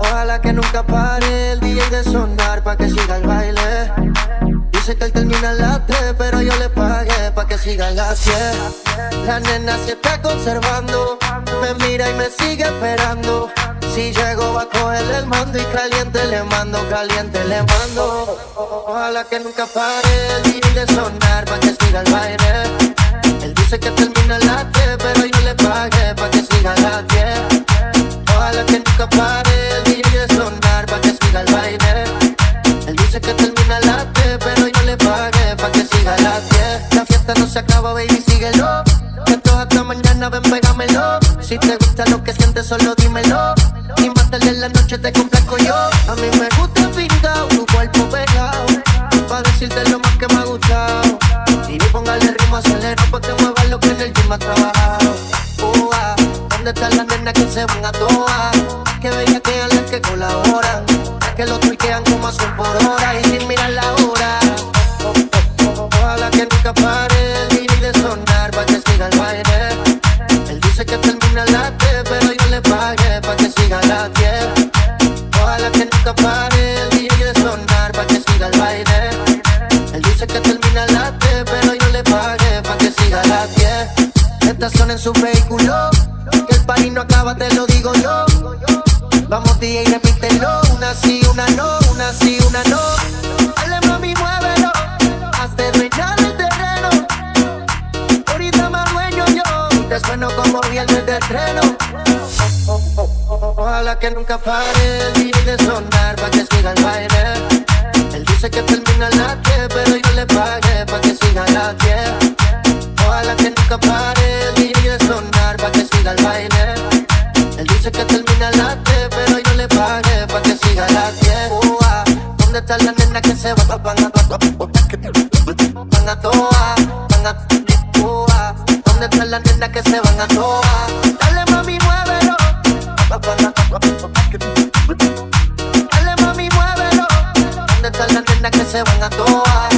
Ojalá que nunca pare el DJ de sonar pa' que siga el baile. Dice que él termina a las 3, pero yo le pagué pa' que siga a las 10. La nena se está conservando, me mira y me sigue esperando. Si llego va a coger el mando y caliente le mando, caliente le mando. Ojalá que nunca pare el DJ de sonar pa' que siga el baile. Él dice que termina a las 3, pero yo le pagué pa' que siga a las 10. Ojalá que nunca pare el DJ de sonar pa' que siga el baile. Él dice que termina a las 3, pero yo le pagué pa' que siga a las 10. La fiesta no se acaba, baby, síguelo. Que todo hasta mañana, ven, pégamelo. Si te gusta lo que sientes, solo dímelo. Y más tarde en la noche te complazco yo. A mí me gusta pintado, tu cuerpo pegado, pa' decirte lo más que me ha gustado. Y póngale ritmo, acelero, pa' que muevas lo que en el gym ha trabajado. ¿Dónde están las nenas que se van a toa? Que bella que las que colaboran, que lo tuiquean como a 100 por hora y sin mirar la hora. Ojalá que nunca pare el DJ de sonar pa' que siga el baile. Él dice que termina a las 3, pero yo le pagué pa' que siga a las 10. Ojalá que nunca pare el DJ de sonar pa' que siga el baile. Él dice que termina a las 3, pero yo le pagué pa' que siga a las 10. Estación en su vehículo, que el party no acaba, te lo digo yo. Vamos DJ, repítelo, una sí, una no, una sí, una no. Dale mami, muévelo, hazte dueña del terreno. Ahorita más dueño yo, te sueno como viernes de estreno. Ojalá que nunca pare el DJ de sonar pa' que siga el baile. Él dice que termina a las 10, pero yo le pagué pa' que siga a las 10. Ojalá que nunca pare el DJ de sonar pa' que siga el baile. Él dice que termina a las 3, pero yo le pagué pa' que siga a las 10. ¿Dónde está la nena que se va? Van a toa, van a toa. ¿Dónde está la nena que se van a toa? Dale mami, muévelo. Dale mami, muévelo. ¿Dónde está la nena que se van a toa?